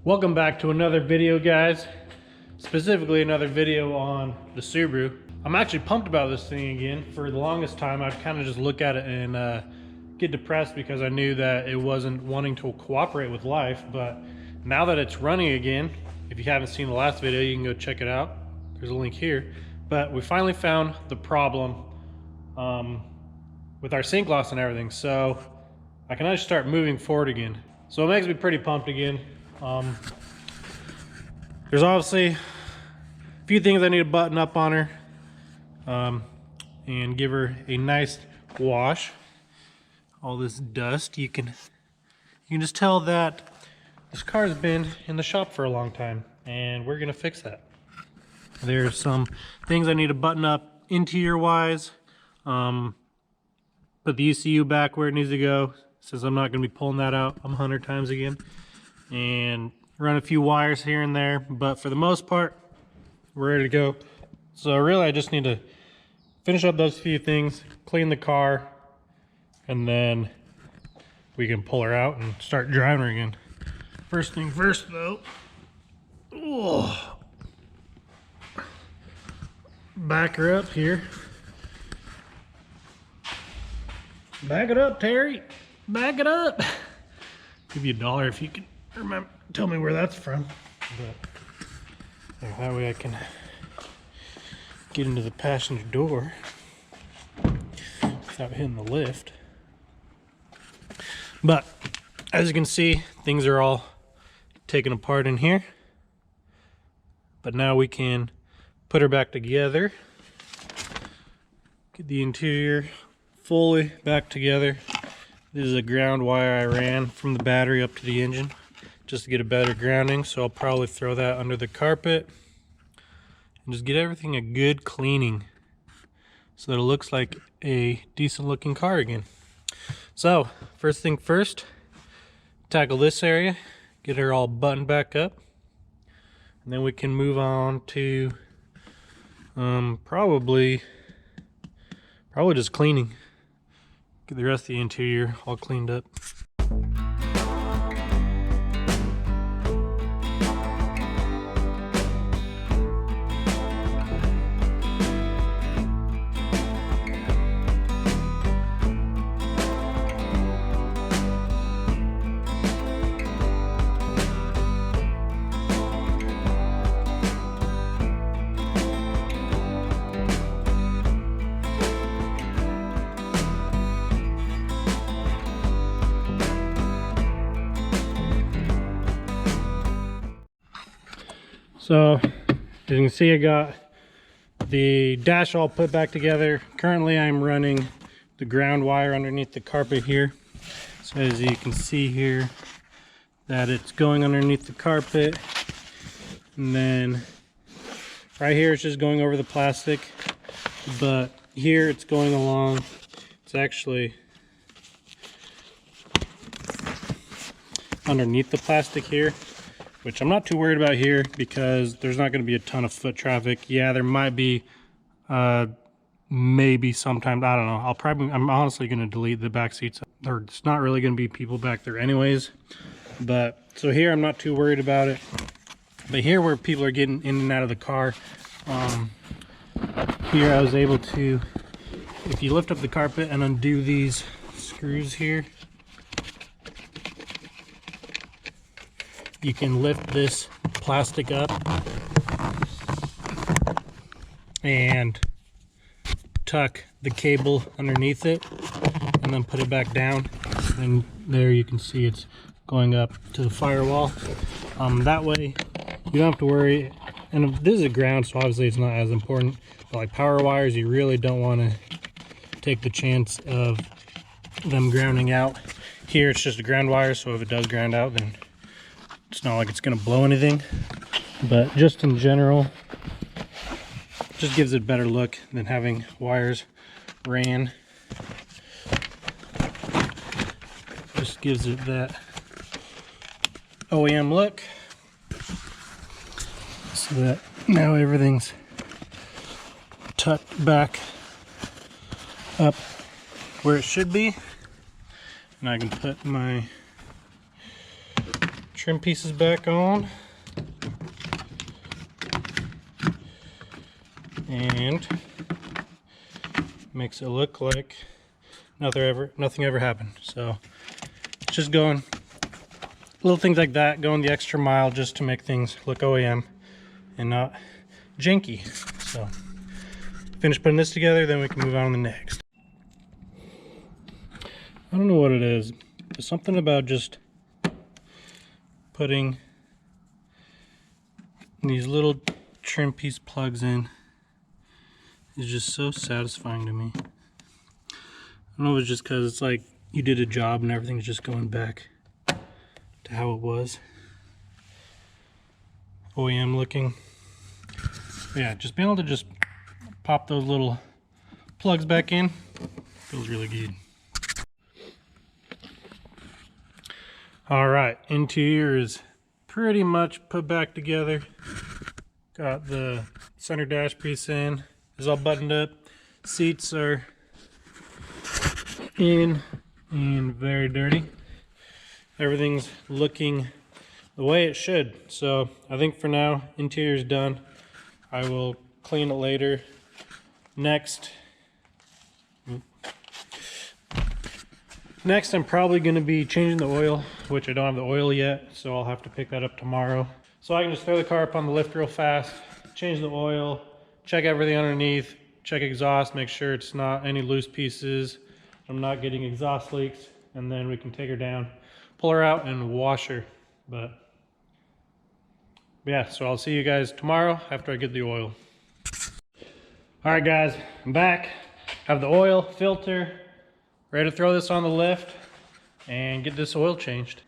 Welcome back to another video, guys. Specifically another video on the Subaru. I'm actually pumped about this thing again. For the longest time I'd kind of just look at it and get depressed because I knew that it wasn't wanting to cooperate with life. But now that it's running again, if you haven't seen the last video, you can go check it out. There's a link here. But we finally found the problem with our sync loss and everything, so I can actually start moving forward again. So it makes me pretty pumped again. There's obviously a few things I need to button up on her and give her a nice wash. All this dust, you can just tell that this car's been in the shop for a long time, and we're gonna fix that. There's some things I need to button up interior wise. Put the ECU back where it needs to go, since I'm not going to be pulling that out 100 times again, and run a few wires here and there, but for the most part we're ready to go. So really I just need to finish up those few things, clean the car, and then we can pull her out and start driving her again. First thing first though, back her up here. Back it up, Terry. Back it up. Give you $1 if you can remember. Tell me where that's from. But that way I can get into the passenger door without hitting the lift. But as you can see, things are all taken apart in here. But now we can put her back together. Get the interior fully back together. This is a ground wire I ran from the battery up to the engine just to get a better grounding, so I'll probably throw that under the carpet and just get everything a good cleaning so that it looks like a decent looking car again. So first thing first, tackle this area, get her all buttoned back up, and then we can move on to probably just cleaning. Get the rest of the interior all cleaned up. So as you can see, I got the dash all put back together. Currently I'm running the ground wire underneath the carpet here. So as you can see here, that it's going underneath the carpet, and then right here it's just going over the plastic, but here it's going along. It's actually underneath the plastic here, which I'm not too worried about here because there's not going to be a ton of foot traffic. Yeah, there might be, maybe sometimes, I don't know. I'm honestly going to delete the back seats. There's not really going to be people back there anyways. But so here I'm not too worried about it. But here where people are getting in and out of the car, here I was able to, if you lift up the carpet and undo these screws here, you can lift this plastic up and tuck the cable underneath it and then put it back down, and there you can see it's going up to the firewall. That way you don't have to worry, and this is a ground so obviously it's not as important, but like power wires, you really don't want to take the chance of them grounding out. Here it's just a ground wire, so if it does ground out, then it's not like it's going to blow anything, but just in general, just gives it a better look than having wires ran. Just gives it that OEM look, so that now everything's tucked back up where it should be, and I can put my trim pieces back on. And makes it look like nothing ever happened. So it's just going little things like that, going the extra mile just to make things look OEM and not janky. So finish putting this together, then we can move on to the next. I don't know what it is. There's something about just putting these little trim piece plugs in is just so satisfying to me. I don't know if it's just because it's like you did a job and everything's just going back to how it was. OEM looking. But yeah, just being able to just pop those little plugs back in feels really good. Alright, interior is pretty much put back together. Got the center dash piece in. It's all buttoned up. Seats are in and very dirty. Everything's looking the way it should. So I think for now, interior's done. I will clean it later. Next, I'm probably going to be changing the oil, which I don't have the oil yet, so I'll have to pick that up tomorrow. So I can just throw the car up on the lift real fast, change the oil, check everything underneath, check exhaust, make sure it's not any loose pieces, I'm not getting exhaust leaks, and then we can take her down, pull her out, and wash her. But yeah, so I'll see you guys tomorrow after I get the oil. All right, guys, I'm back. Have the oil, filter, ready to throw this on the lift and get this oil changed.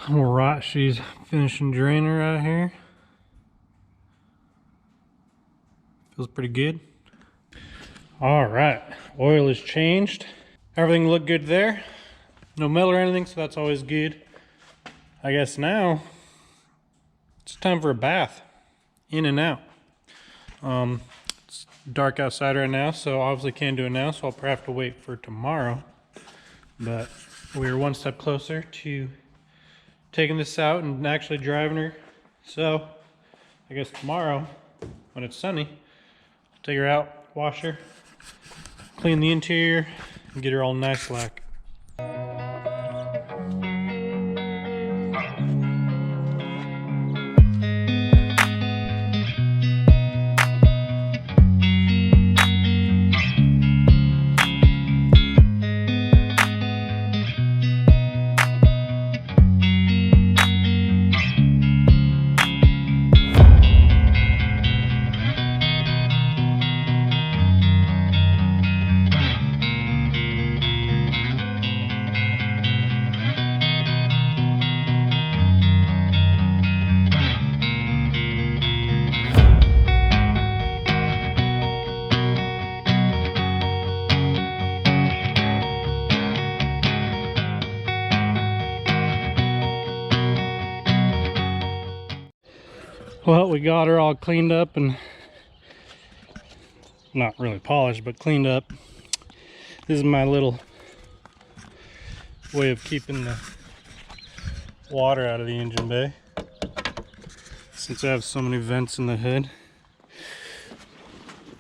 All right, she's finishing draining her out here. Feels pretty good. All right, oil is changed. Everything looked good there. No metal or anything, so that's always good. I guess now it's time for a bath, in and out. It's dark outside right now, so obviously can't do it now, so I'll probably have to wait for tomorrow. But we're one step closer to taking this out and actually driving her. So I guess tomorrow, when it's sunny, I'll take her out, wash her, clean the interior, and get her all nice like. Well, we got her all cleaned up and not really polished, but cleaned up. This is my little way of keeping the water out of the engine bay, since I have so many vents in the hood.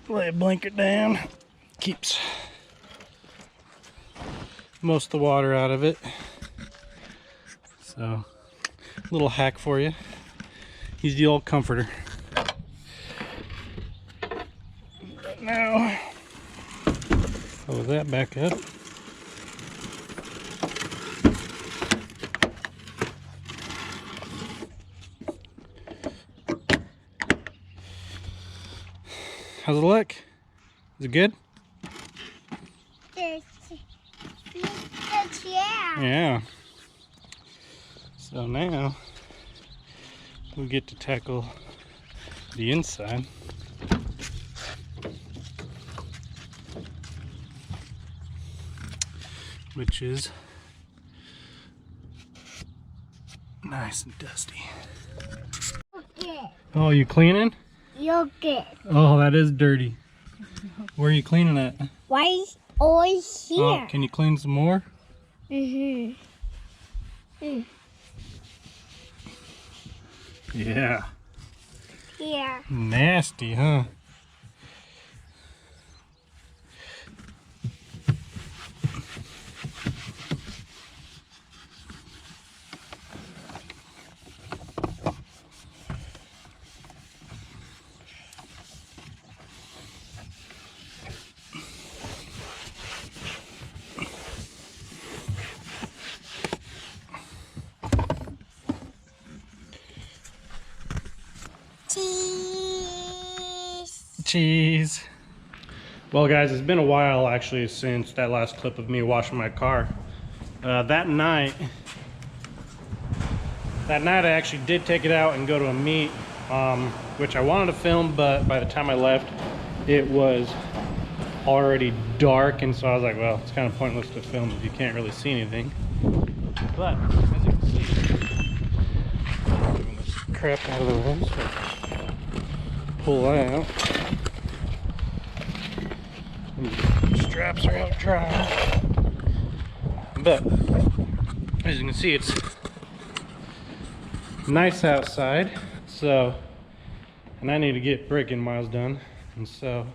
Lay a blanket down, keeps most of the water out of it. So, little hack for you. Use the old comforter. But now, pull that back up. How's it look? Is it good? Yeah. So now we get to tackle the inside. Which is nice and dusty. Okay. Oh, you cleaning? Yogurt. Oh, that is dirty. Where are you cleaning at? Why Oh, Oh, here. can you clean some more? Mm-hmm. Yeah. Here. Nasty, huh? Cheese. Cheese. Well, guys, it's been a while actually since that last clip of me washing my car. That night I actually did take it out and go to a meet, which I wanted to film, but by the time I left, it was already dark, and so I was like, well, it's kind of pointless to film if you can't really see anything. But as you can see, moving this crap out of the way, so pull out. Straps are out dry. But as you can see, it's nice outside, so, and I need to get braking miles done, and so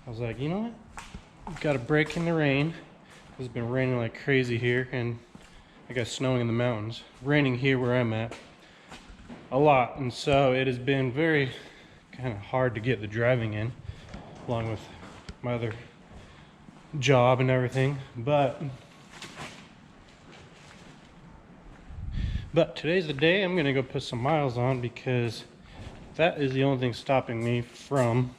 I was like, you know what, I've got a break in the rain. It's been raining like crazy here, and I guess snowing in the mountains, raining here where I'm at a lot, and so it has been very kind of hard to get the driving in, along with my other job and everything. But today's the day I'm gonna go put some miles on, because that is the only thing stopping me from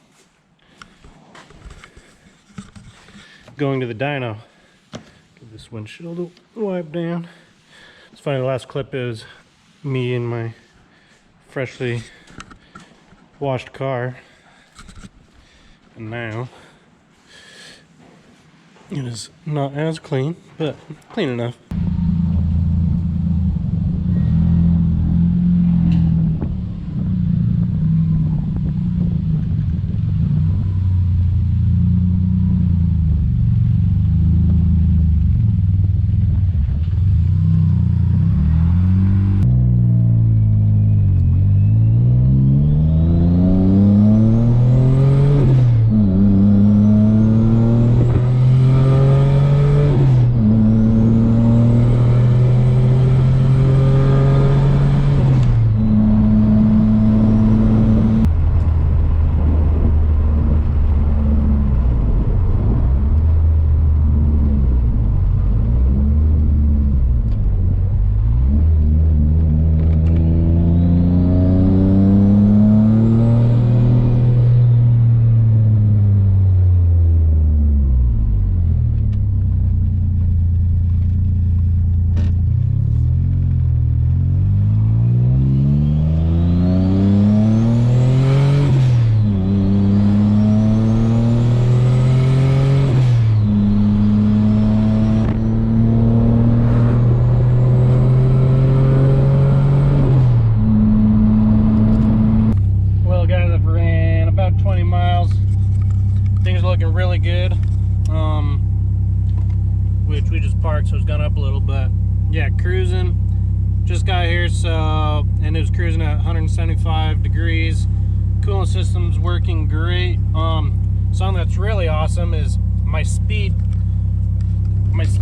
going to the dyno. Get this windshield wipe down. It's funny, the last clip is me in my freshly washed car, and now it is not as clean, but clean enough. Looking really good, which we just parked, so it's gone up a little, but yeah, cruising, just got here, so, and it was cruising at 175 degrees. Cooling system's working great. Something that's really awesome is my speed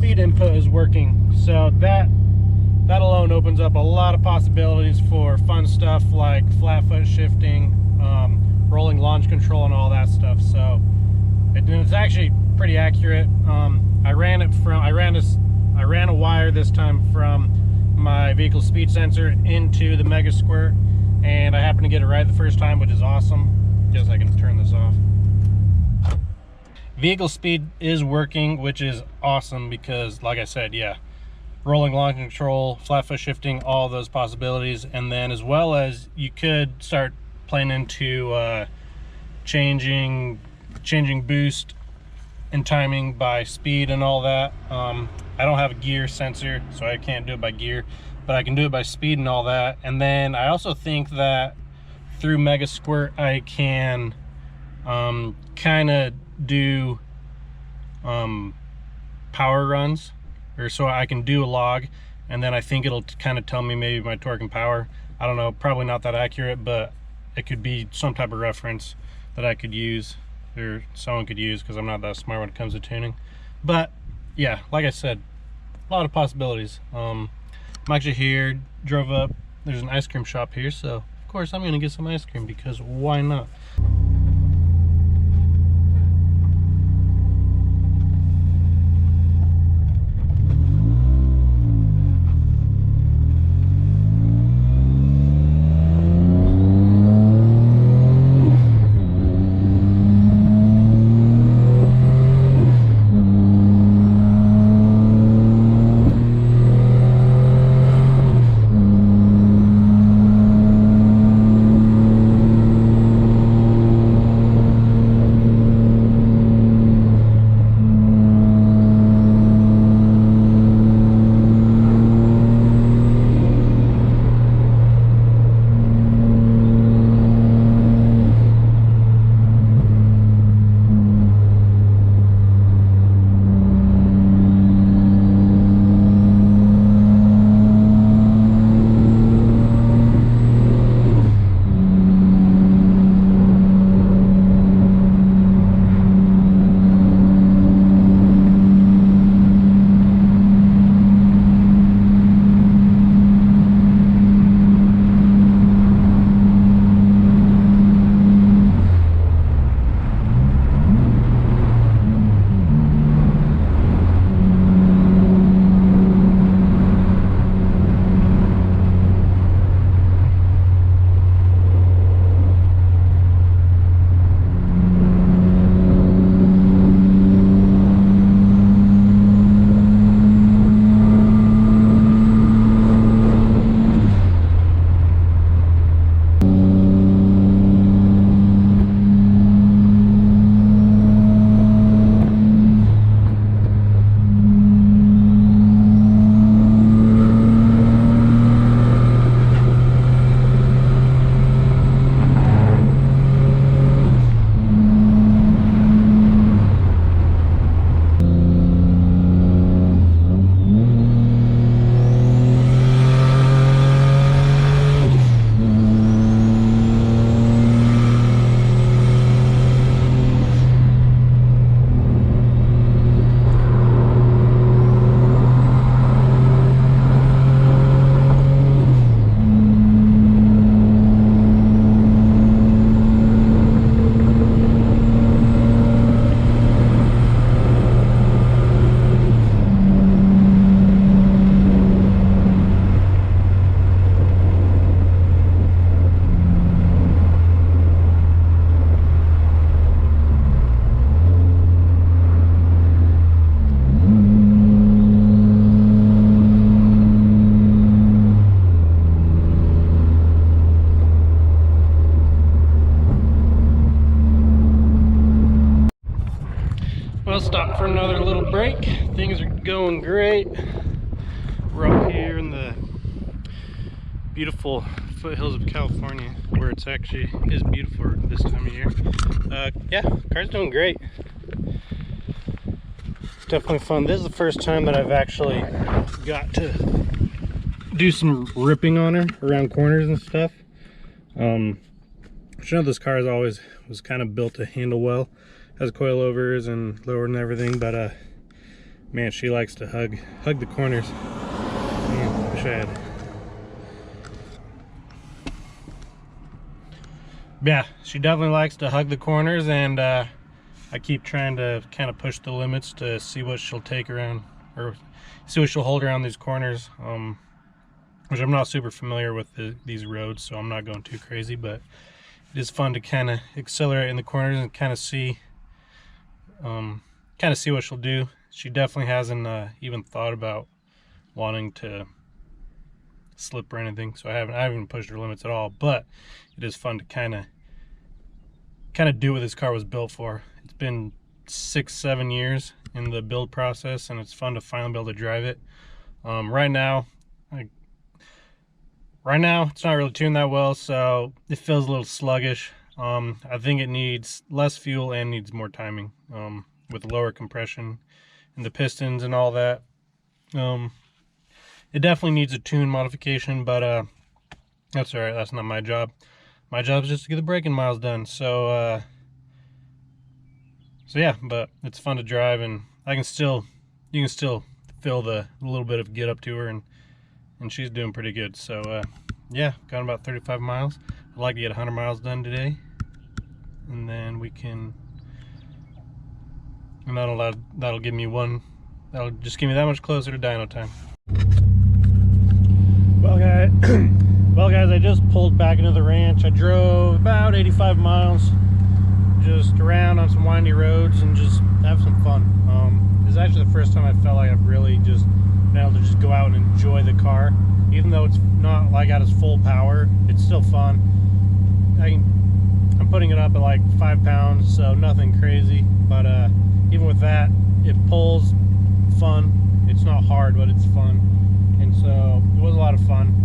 input is working, so that alone opens up a lot of possibilities for fun stuff like flat foot shifting, rolling launch control, and all that stuff. So it's actually pretty accurate. I ran a wire this time from my vehicle speed sensor into the Mega Squirt, and I happened to get it right the first time, which is awesome. Guess I can turn this off. Vehicle speed is working, which is awesome, because like I said, yeah, rolling launch control, flat foot shifting, all those possibilities. And then as well as you could start playing into changing boost and timing by speed and all that. I don't have a gear sensor, so I can't do it by gear, but I can do it by speed and all that. And then I also think that through Mega Squirt I can kind of do power runs, or so I can do a log, and then I think it'll kind of tell me maybe my torque and power. I don't know, probably not that accurate, but it could be some type of reference that I could use, or someone could use, because I'm not that smart when it comes to tuning. But yeah, like I said, a lot of possibilities. I'm actually here, drove up, there's an ice cream shop here, so of course I'm gonna get some ice cream, because why not? Well, stop for another little break. Things are going great. We're up here in the beautiful foothills of California, where it's actually is beautiful this time of year. Yeah, car's doing great. Definitely fun. This is the first time that I've actually got to do some ripping on her around corners and stuff. Which, you know, this car is always was kind of built to handle well. Has coilovers and lower and everything, but man, she likes to hug the corners. Man, wish I had. Yeah, she definitely likes to hug the corners, and I keep trying to kind of push the limits to see what she'll take around, or see what she'll hold around these corners. Which I'm not super familiar with these roads, so I'm not going too crazy, but it is fun to kind of accelerate in the corners and kind of see what she'll do. She definitely hasn't even thought about wanting to slip or anything, so I haven't pushed her limits at all, but it is fun to kind of do what this car was built for. It's been 6-7 years in the build process, and it's fun to finally be able to drive it. Right now it's not really tuned that well, so it feels a little sluggish. I think it needs less fuel and needs more timing. with lower compression and the pistons and all that. It definitely needs a tune modification, but that's all right. That's not my job. My job is just to get the braking miles done. So yeah, but it's fun to drive, and you can still feel the little bit of get up to her, and she's doing pretty good. So yeah, got about 35 miles. I'd like to get 100 miles done today, and then we can, and that'll give me one. That'll just give me that much closer to dyno time. Well guys, I just pulled back into the ranch. I drove about 85 miles just around on some windy roads and just have some fun. This is actually the first time I felt like I've really just been able to just go out and enjoy the car. Even though it's not like at its full power, it's still fun. I'm putting it up at like 5 pounds, so nothing crazy, but even with that, it pulls fun. It's not hard, but it's fun, and so it was a lot of fun.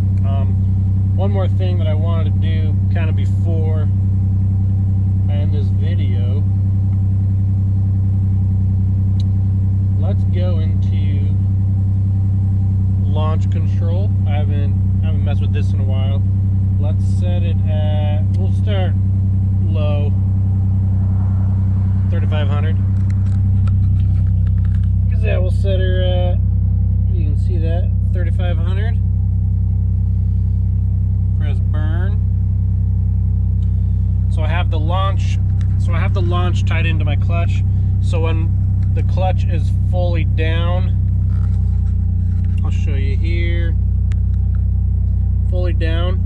One more thing that I wanted to do kind of before I end this video, let's go into launch control. I haven't messed with this in a while. Let's set it at, we'll start low, 3500. Yeah, we'll set her at, you can see that, 3500. Press burn. So I have the launch tied into my clutch. So when the clutch is fully down, I'll show you here. Fully down.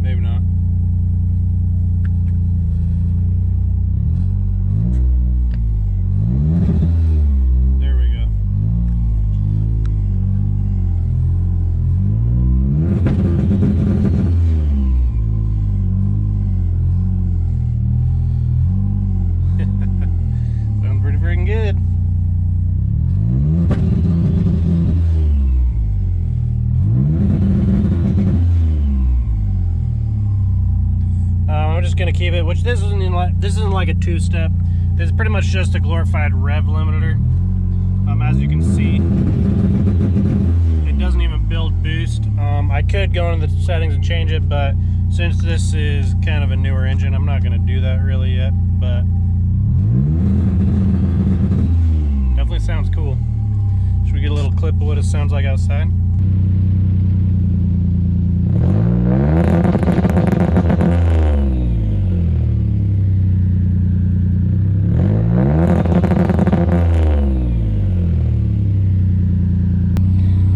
Maybe not. There we go. Sounds pretty freaking good. I'm just gonna keep it, which this isn't like a two-step. This is pretty much just a glorified rev limiter. As you can see, it doesn't even build boost. I could go into the settings and change it, but since this is kind of a newer engine, I'm not gonna do that really yet, but definitely sounds cool. Should we get a little clip of what it sounds like outside?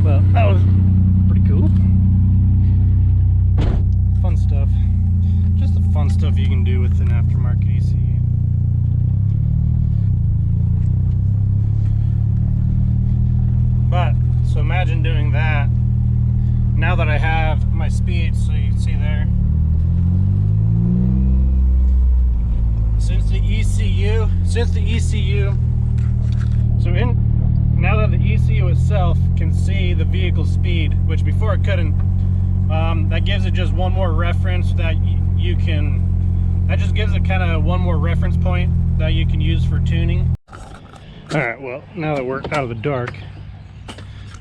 Well, that was pretty cool. Fun stuff. Just the fun stuff you can do with an aftermarket ECU. But, so imagine doing that. Now that I have my speed, so you can see there. Since the ECU, now that the ECU itself can see the vehicle speed, which before it couldn't, that gives it just one more reference that that just gives it kind of one more reference point that you can use for tuning. Alright, well, now that we're out of the dark,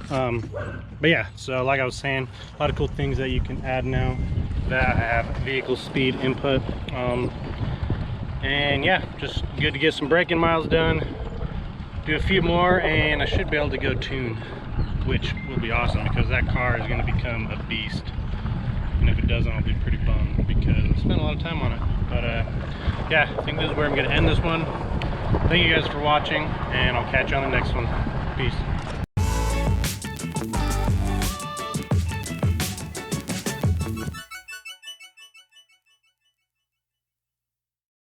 but yeah, so like I was saying, a lot of cool things that you can add now that have vehicle speed input. And yeah, just good to get some braking miles done, do a few more, and I should be able to go tune, which will be awesome because that car is going to become a beast. And if it doesn't, I'll be pretty bummed because I spent a lot of time on it. But yeah, I think this is where I'm going to end this one. Thank you guys for watching, and I'll catch you on the next one. Peace.